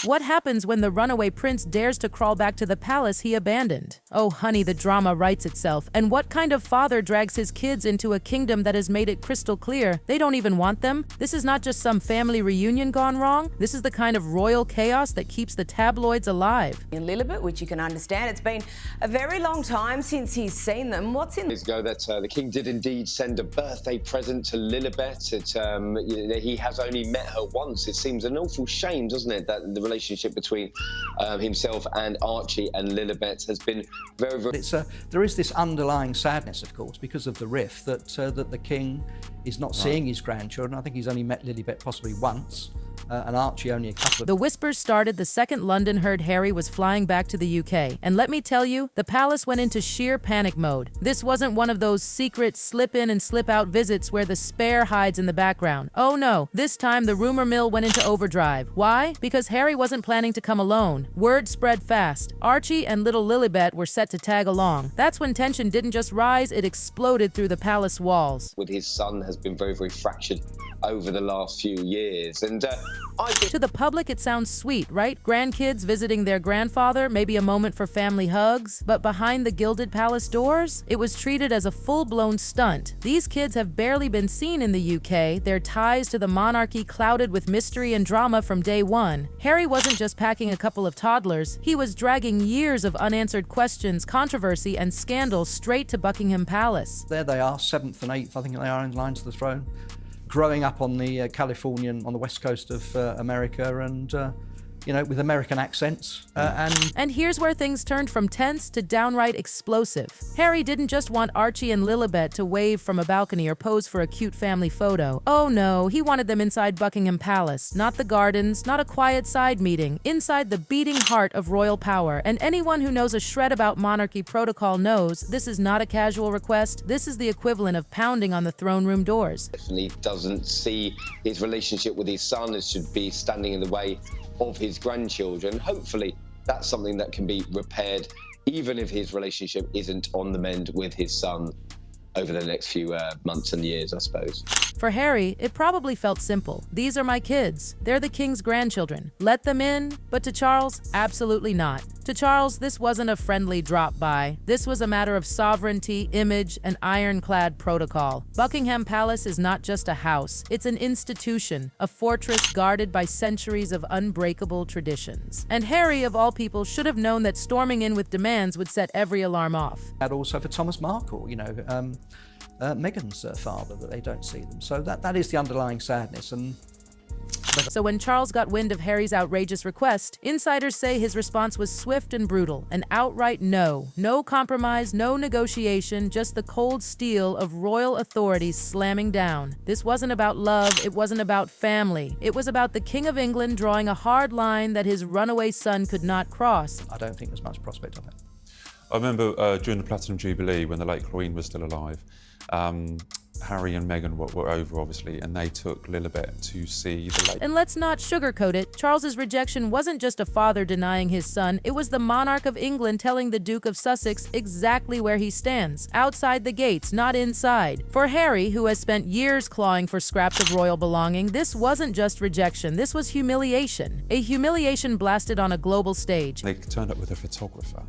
What happens when the runaway prince dares to crawl back to the palace he abandoned? Oh honey, the drama writes itself. And what kind of father drags his kids into a kingdom that has made it crystal clear they don't even want them? This is not just some family reunion gone wrong. This is the kind of royal chaos that keeps the tabloids alive. In Lilibet, which you can understand, it's been a very long time since he's seen them. What's in... Years ago that the king did indeed send a birthday present to Lilibet. He has only met her once. It seems an awful shame, doesn't it, that the relationship between himself and Archie and Lilibet has been very, very... There is this underlying sadness, of course, because of the rift that the king is not seeing his grandchildren. I think he's only met Lilibet possibly once. And Archie only a couple of... The whispers started the second London heard Harry was flying back to the UK. And let me tell you, the palace went into sheer panic mode. This wasn't one of those secret slip-in and slip-out visits where the spare hides in the background. Oh no, this time the rumor mill went into overdrive. Why? Because Harry wasn't planning to come alone. Word spread fast. Archie and little Lilibet were set to tag along. That's when tension didn't just rise, it exploded through the palace walls. With his son has been very, very fractured over the last few years. And to the public, it sounds sweet, right? Grandkids visiting their grandfather, maybe a moment for family hugs. But behind the gilded palace doors, it was treated as a full-blown stunt. These kids have barely been seen in the UK, their ties to the monarchy clouded with mystery and drama from day one. Harry wasn't just packing a couple of toddlers, he was dragging years of unanswered questions, controversy, and scandal straight to Buckingham Palace. There they are, 7th and 8th, I think they are in line to the throne. Growing up on the on the west coast of America and, with American accents. And here's where things turned from tense to downright explosive. Harry didn't just want Archie and Lilibet to wave from a balcony or pose for a cute family photo. Oh no, he wanted them inside Buckingham Palace. Not the gardens, not a quiet side meeting. Inside the beating heart of royal power. And anyone who knows a shred about monarchy protocol knows this is not a casual request. This is the equivalent of pounding on the throne room doors. Definitely doesn't see his relationship with his son as should be standing in the way of his grandchildren. Hopefully that's something that can be repaired, even if his relationship isn't on the mend with his son over the next few months and years, I suppose. For Harry, it probably felt simple. These are my kids. They're the king's grandchildren. Let them in. But to Charles, absolutely not. To Charles, this wasn't a friendly drop-by. This was a matter of sovereignty, image, and ironclad protocol. Buckingham Palace is not just a house. It's an institution, a fortress guarded by centuries of unbreakable traditions. And Harry, of all people, should have known that storming in with demands would set every alarm off. And also for Thomas Markle, Meghan's father, that they don't see them. So that is the underlying sadness. So when Charles got wind of Harry's outrageous request, insiders say his response was swift and brutal, an outright no. No compromise, no negotiation, just the cold steel of royal authority slamming down. This wasn't about love, it wasn't about family. It was about the King of England drawing a hard line that his runaway son could not cross. I don't think there's much prospect of it. I remember during the Platinum Jubilee, when the late Queen was still alive, Harry and Meghan were over, obviously, and they took Lilibet to see the late... And let's not sugarcoat it. Charles's rejection wasn't just a father denying his son. It was the monarch of England telling the Duke of Sussex exactly where he stands. Outside the gates, not inside. For Harry, who has spent years clawing for scraps of royal belonging, this wasn't just rejection. This was humiliation. A humiliation blasted on a global stage. They turned up with a photographer.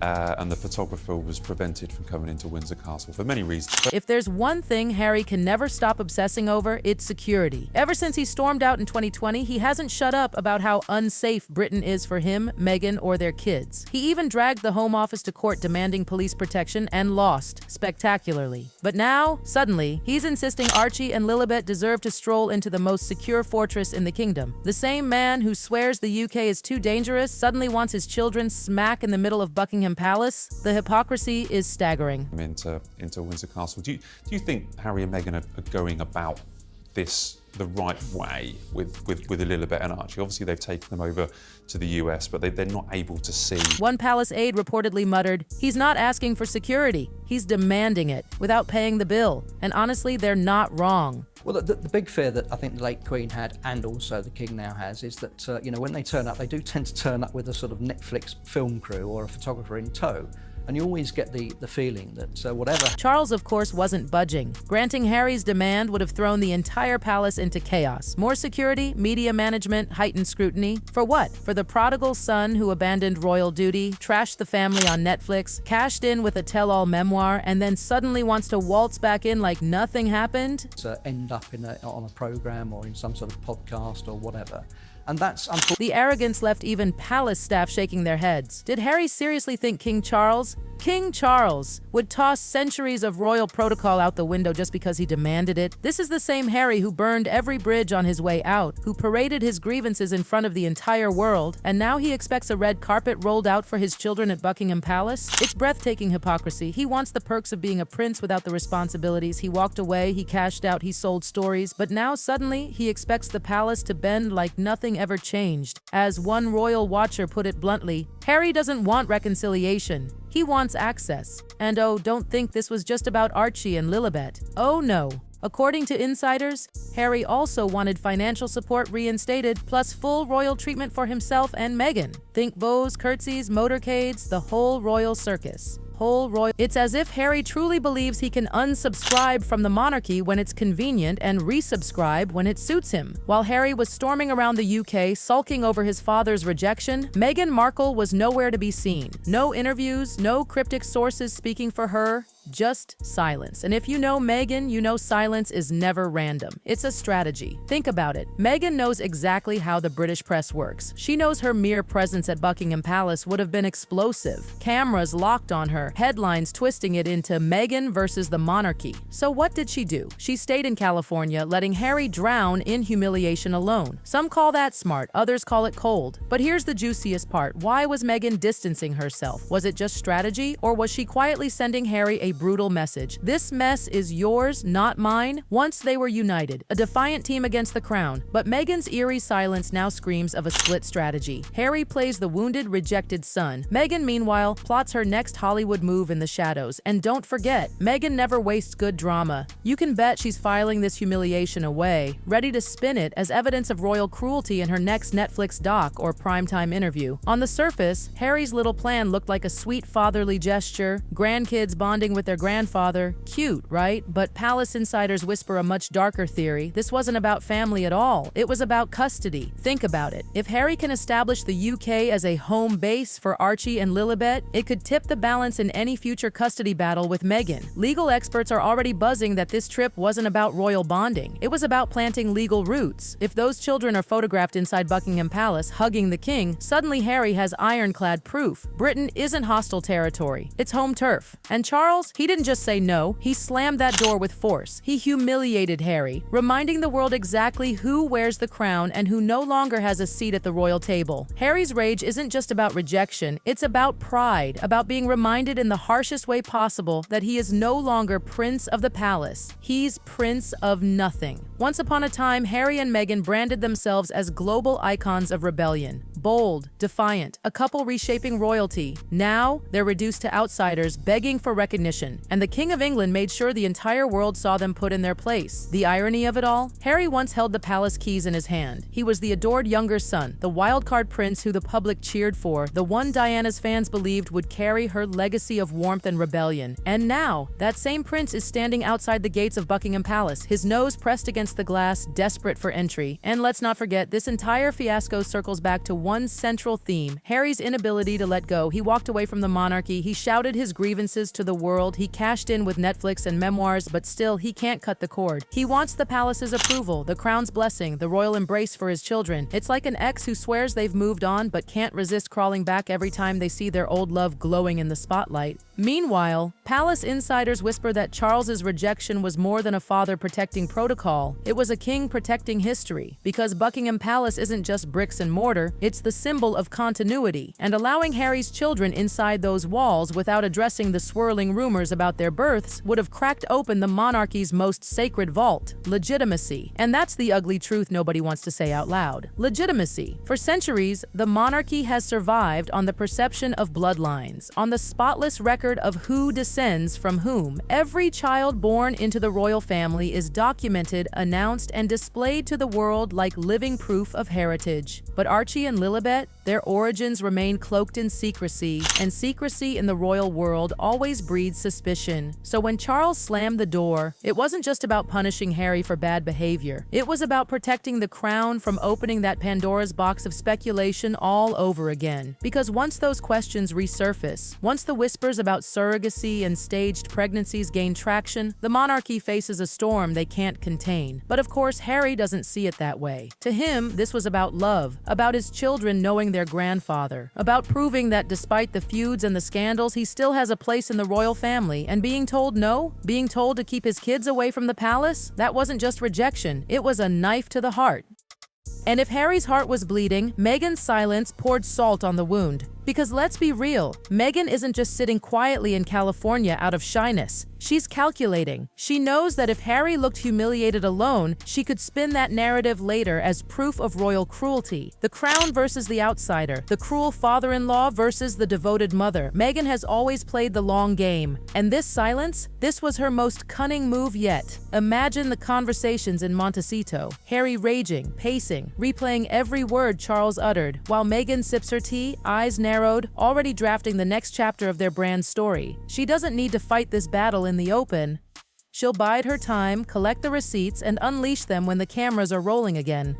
And the photographer was prevented from coming into Windsor Castle for many reasons. If there's one thing Harry can never stop obsessing over, it's security. Ever since he stormed out in 2020, he hasn't shut up about how unsafe Britain is for him, Meghan, or their kids. He even dragged the Home Office to court demanding police protection and lost, spectacularly. But now, suddenly, he's insisting Archie and Lilibet deserve to stroll into the most secure fortress in the kingdom. The same man who swears the UK is too dangerous suddenly wants his children smack in the middle of Buckingham Palace. The hypocrisy is staggering. Into Windsor Castle. Do you think Harry and Meghan are going about this the right way with Lilibet and Archie? Obviously, they've taken them over to the US, but they're not able to see. One palace aide reportedly muttered, "He's not asking for security, he's demanding it," without paying the bill. And honestly, they're not wrong. Well, the big fear that I think the late Queen had, and also the King now has, is that when they turn up, they do tend to turn up with a sort of Netflix film crew or a photographer in tow. And you always get the feeling that whatever. Charles, of course, wasn't budging. Granting Harry's demand would have thrown the entire palace into chaos. More security, media management, heightened scrutiny. For what? For the prodigal son who abandoned royal duty, trashed the family on Netflix, cashed in with a tell-all memoir, and then suddenly wants to waltz back in like nothing happened? To end up on a program or in some sort of podcast or whatever. And that's the arrogance left even palace staff shaking their heads. Did Harry seriously think King Charles would toss centuries of royal protocol out the window just because he demanded it? This is the same Harry who burned every bridge on his way out, who paraded his grievances in front of the entire world, and now he expects a red carpet rolled out for his children at Buckingham Palace? It's breathtaking hypocrisy. He wants the perks of being a prince without the responsibilities. He walked away, he cashed out, he sold stories, but now suddenly he expects the palace to bend like nothing ever changed. As one royal watcher put it bluntly, Harry doesn't want reconciliation. He wants access. And oh, don't think this was just about Archie and Lilibet. Oh no. According to insiders, Harry also wanted financial support reinstated, plus full royal treatment for himself and Meghan. Think bows, curtsies, motorcades, the whole royal circus. It's as if Harry truly believes he can unsubscribe from the monarchy when it's convenient and resubscribe when it suits him. While Harry was storming around the UK, sulking over his father's rejection, Meghan Markle was nowhere to be seen. No interviews, no cryptic sources speaking for her. Just silence. And if you know Meghan, you know silence is never random. It's a strategy. Think about it. Meghan knows exactly how the British press works. She knows her mere presence at Buckingham Palace would have been explosive. Cameras locked on her, headlines twisting it into Meghan versus the monarchy. So what did she do? She stayed in California, letting Harry drown in humiliation alone. Some call that smart, others call it cold. But here's the juiciest part. Why was Meghan distancing herself? Was it just strategy, or was she quietly sending Harry a brutal message? This mess is yours, not mine. Once they were united, a defiant team against the crown. But Meghan's eerie silence now screams of a split strategy. Harry plays the wounded, rejected son. Meghan, meanwhile, plots her next Hollywood move in the shadows. And don't forget, Meghan never wastes good drama. You can bet she's filing this humiliation away, ready to spin it as evidence of royal cruelty in her next Netflix doc or primetime interview. On the surface, Harry's little plan looked like a sweet fatherly gesture, grandkids bonding with their grandfather. Cute, right? But palace insiders whisper a much darker theory. This wasn't about family at all. It was about custody. Think about it. If Harry can establish the UK as a home base for Archie and Lilibet, it could tip the balance in any future custody battle with Meghan. Legal experts are already buzzing that this trip wasn't about royal bonding. It was about planting legal roots. If those children are photographed inside Buckingham Palace hugging the king, suddenly Harry has ironclad proof. Britain isn't hostile territory. It's home turf. And Charles, he didn't just say no, he slammed that door with force. He humiliated Harry, reminding the world exactly who wears the crown and who no longer has a seat at the royal table. Harry's rage isn't just about rejection, it's about pride, about being reminded in the harshest way possible that he is no longer prince of the palace. He's prince of nothing. Once upon a time, Harry and Meghan branded themselves as global icons of rebellion. Bold, defiant, a couple reshaping royalty. Now, they're reduced to outsiders begging for recognition, and the King of England made sure the entire world saw them put in their place. The irony of it all? Harry once held the palace keys in his hand. He was the adored younger son, the wildcard prince who the public cheered for, the one Diana's fans believed would carry her legacy of warmth and rebellion. And now, that same prince is standing outside the gates of Buckingham Palace, his nose pressed against the glass, desperate for entry. And let's not forget, this entire fiasco circles back to one central theme: Harry's inability to let go. He walked away from the monarchy, he shouted his grievances to the world, he cashed in with Netflix and memoirs, but still, he can't cut the cord. He wants the palace's approval, the crown's blessing, the royal embrace for his children. It's like an ex who swears they've moved on, but can't resist crawling back every time they see their old love glowing in the spotlight. Meanwhile, palace insiders whisper that Charles's rejection was more than a father protecting protocol. It was a king protecting history. Because Buckingham Palace isn't just bricks and mortar, it's the symbol of continuity. And allowing Harry's children inside those walls without addressing the swirling rumors about their births would have cracked open the monarchy's most sacred vault: legitimacy. And that's the ugly truth nobody wants to say out loud. Legitimacy. For centuries, the monarchy has survived on the perception of bloodlines, on the spotless record of who descends from whom. Every child born into the royal family is documented, announced, and displayed to the world like living proof of heritage. But Archie and Lilibet, their origins remain cloaked in secrecy, and secrecy in the royal world always breeds suspicion. So when Charles slammed the door, it wasn't just about punishing Harry for bad behavior. It was about protecting the crown from opening that Pandora's box of speculation all over again. Because once those questions resurface, once the whispers about surrogacy and staged pregnancies gain traction, the monarchy faces a storm they can't contain. But of course, Harry doesn't see it that way. To him, this was about love, about his children knowing their grandfather, about proving that despite the feuds and the scandals, he still has a place in the royal family, and being told no, being told to keep his kids away from the palace, that wasn't just rejection, it was a knife to the heart. And if Harry's heart was bleeding, Meghan's silence poured salt on the wound. Because let's be real, Meghan isn't just sitting quietly in California out of shyness. She's calculating. She knows that if Harry looked humiliated alone, she could spin that narrative later as proof of royal cruelty. The crown versus the outsider, the cruel father-in-law versus the devoted mother. Meghan has always played the long game. And this silence, this was her most cunning move yet. Imagine the conversations in Montecito. Harry raging, pacing, replaying every word Charles uttered, while Meghan sips her tea, eyes narrowed, already drafting the next chapter of their brand story. She doesn't need to fight this battle in the open. She'll bide her time, collect the receipts, and unleash them when the cameras are rolling again.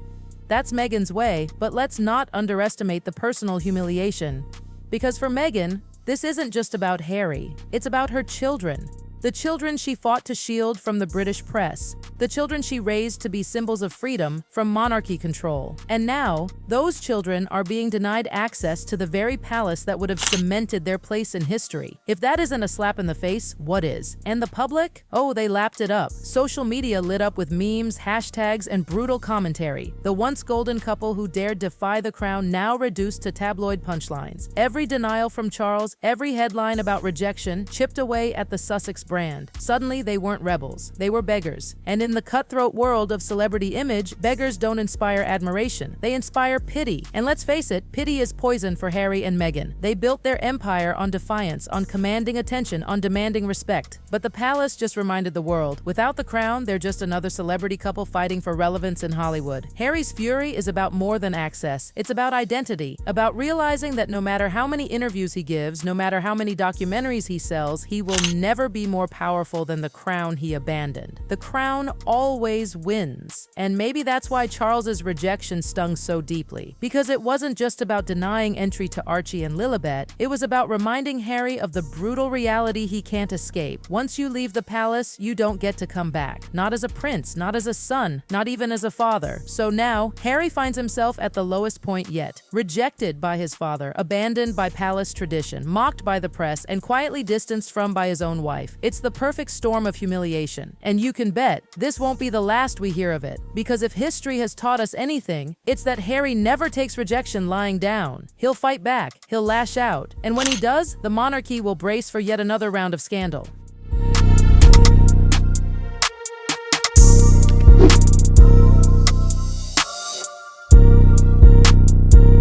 That's Meghan's way, but let's not underestimate the personal humiliation. Because for Meghan, this isn't just about Harry, it's about her children. The children she fought to shield from the British press, the children she raised to be symbols of freedom from monarchy control. And now, those children are being denied access to the very palace that would have cemented their place in history. If that isn't a slap in the face, what is? And the public? Oh, they lapped it up. Social media lit up with memes, hashtags, and brutal commentary. The once golden couple who dared defy the crown now reduced to tabloid punchlines. Every denial from Charles, every headline about rejection chipped away at the Sussex brand. Suddenly, they weren't rebels. They were beggars. And in the cutthroat world of celebrity image, beggars don't inspire admiration. They inspire pity. And let's face it, pity is poison for Harry and Meghan. They built their empire on defiance, on commanding attention, on demanding respect. But the palace just reminded the world, without the crown, they're just another celebrity couple fighting for relevance in Hollywood. Harry's fury is about more than access. It's about identity, about realizing that no matter how many interviews he gives, no matter how many documentaries he sells, he will never be more powerful than the crown he abandoned. The crown always wins. And maybe that's why Charles's rejection stung so deeply. Because it wasn't just about denying entry to Archie and Lilibet, it was about reminding Harry of the brutal reality he can't escape. Once you leave the palace, you don't get to come back. Not as a prince, not as a son, not even as a father. So now, Harry finds himself at the lowest point yet. Rejected by his father, abandoned by palace tradition, mocked by the press, and quietly distanced from by his own wife. It's the perfect storm of humiliation. And you can bet, this won't be the last we hear of it. Because if history has taught us anything, it's that Harry never takes rejection lying down. He'll fight back, he'll lash out, and when he does, the monarchy will brace for yet another round of scandal.